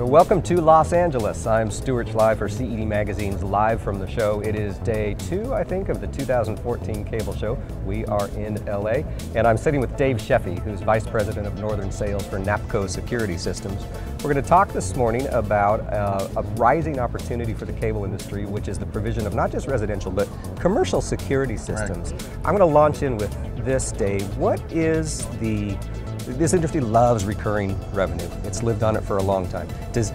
Welcome to Los Angeles. I'm Stuart Live for CED Magazine's Live from the Show. It is day 2, I think, of the 2014 cable show. We are in LA, and I'm sitting with Dave Sheffey, who's Vice President of Northern Sales for Napco Security Systems. We're going to talk this morning about a rising opportunity for the cable industry, which is the provision of not just residential, but commercial security systems. Right. I'm going to launch in with this, Dave. What is this industry loves recurring revenue. It's lived on it for a long time. Does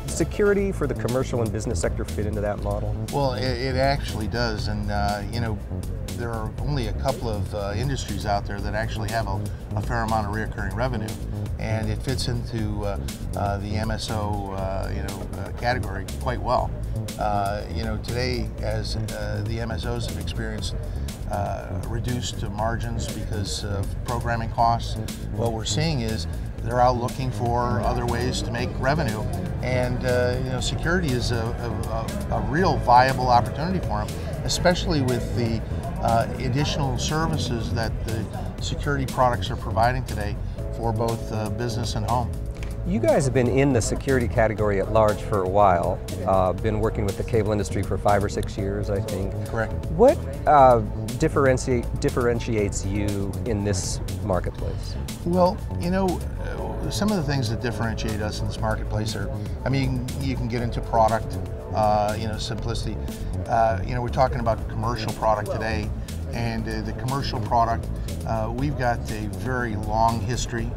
security for the commercial and business sector fit into that model? Well, it actually does, and you know, there are only a couple of industries out there that actually have a fair amount of recurring revenue, and it fits into the MSO category quite well. You know, today, as the MSOs have experienced reduced margins because of programming costs, what we're seeing is they're out looking for other ways to make revenue, and you know, security is a real viable opportunity for them, especially with the additional services that the security products are providing today for both business and home. You guys have been in the security category at large for a while, been working with the cable industry for 5 or 6 years, I think. Correct. What differentiates you in this marketplace? Well, you know, some of the things that differentiate us in this marketplace are, I mean, you can get into product, you know, simplicity. You know, we're talking about commercial product today, and the commercial product, we've got a very long history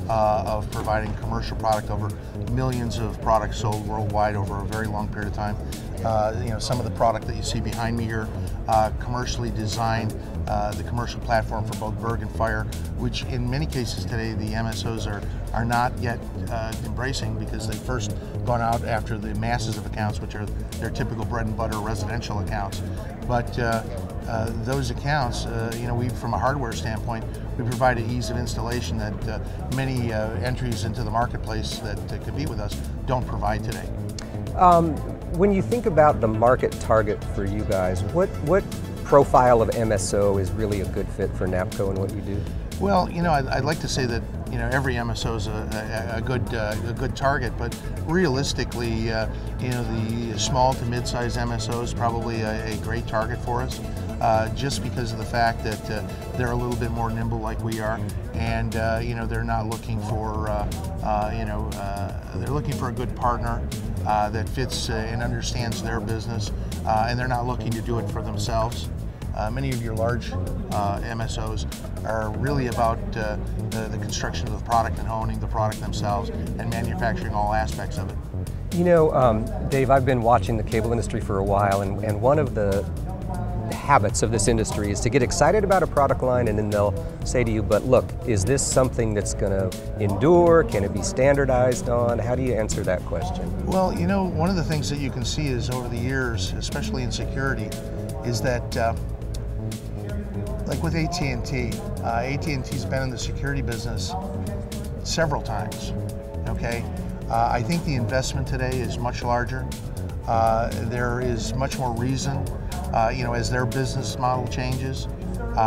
of providing commercial product, over millions of products sold worldwide over a very long period of time. You know, some of the product that you see behind me here, commercially designed, the commercial platform for both Berg and Fire, which in many cases today the MSOs are not yet embracing, because they've first gone out after the masses of accounts, which are their typical bread and butter residential accounts. But those accounts, you know, from a hardware standpoint, we provide an ease of installation that many entries into the marketplace that compete with us don't provide today. When you think about the market target for you guys, what profile of MSO is really a good fit for Napco and what you do? Well, you know, I'd like to say that, you know, every MSO is a good target, but realistically, you know, the small to mid-sized MSO is probably a great target for us, just because of the fact that they're a little bit more nimble like we are, and you know, they're not looking for, you know, they're looking for a good partner that fits and understands their business, and they're not looking to do it for themselves. Many of your large MSOs are really about the construction of the product and owning the product themselves and manufacturing all aspects of it. You know, Dave, I've been watching the cable industry for a while, and one of the habits of this industry is to get excited about a product line, and then they'll say to you, but look, is this something that's going to endure? Can it be standardized on? How do you answer that question? Well, you know, one of the things that you can see is over the years, especially in security, is that like with AT&T, AT&T's been in the security business several times, okay? I think the investment today is much larger. There is much more reason, you know, as their business model changes,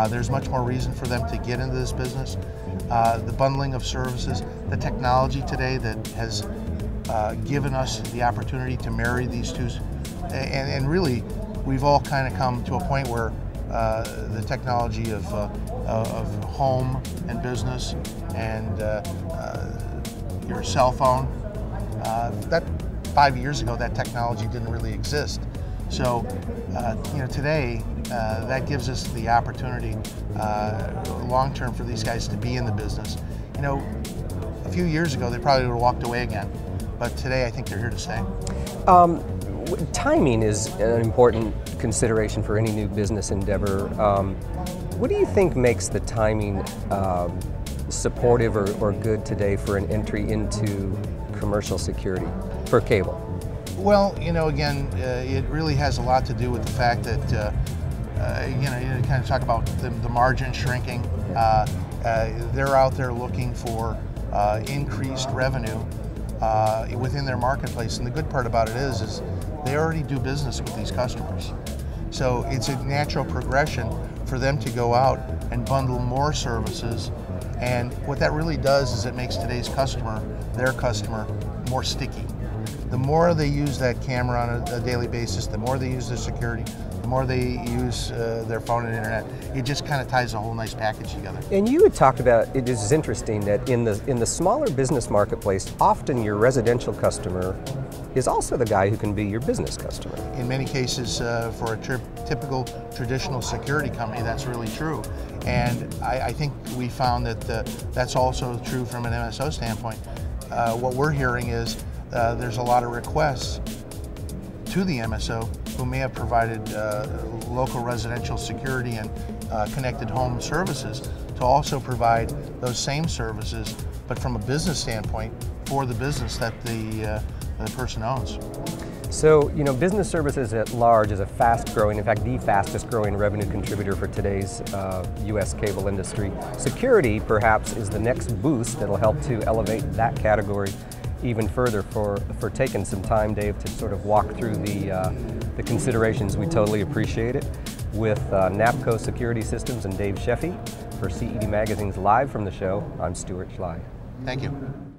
there's much more reason for them to get into this business. The bundling of services, the technology today that has given us the opportunity to marry these two, and really, we've all kind of come to a point where the technology of home and business and your cell phone, that 5 years ago, that technology didn't really exist. So, you know, today, that gives us the opportunity long term for these guys to be in the business. You know, a few years ago, they probably would have walked away again, but today I think they're here to stay. Timing is an important consideration for any new business endeavor. What do you think makes the timing supportive or good today for an entry into commercial security for cable? Well, you know, again, it really has a lot to do with the fact that, you know, you kind of talk about the margin shrinking. They're out there looking for increased revenue within their marketplace, and the good part about it is they already do business with these customers. So it's a natural progression for them to go out and bundle more services, and what that really does is it makes today's customer, their customer, more sticky. The more they use that camera on a daily basis, the more they use their security, the more they use their phone and internet, it just kind of ties a whole nice package together. And you had talked about, it is interesting that in the smaller business marketplace, often your residential customer is also the guy who can be your business customer. In many cases, for a typical traditional security company, that's really true. And I think we found that that's also true from an MSO standpoint. What we're hearing is there's a lot of requests to the MSO who may have provided local residential security and connected home services to also provide those same services, but from a business standpoint for the business that the person owns. So, you know, business services at large is a fast-growing, in fact, the fastest-growing revenue contributor for today's U.S. cable industry. Security, perhaps, is the next boost that'll help to elevate that category even further. For taking some time, Dave, to sort of walk through the considerations. We totally appreciate it. With Napco Security Systems and Dave Sheffey, for CED Magazine's Live from the Show, I'm Stuart Schley. Thank you.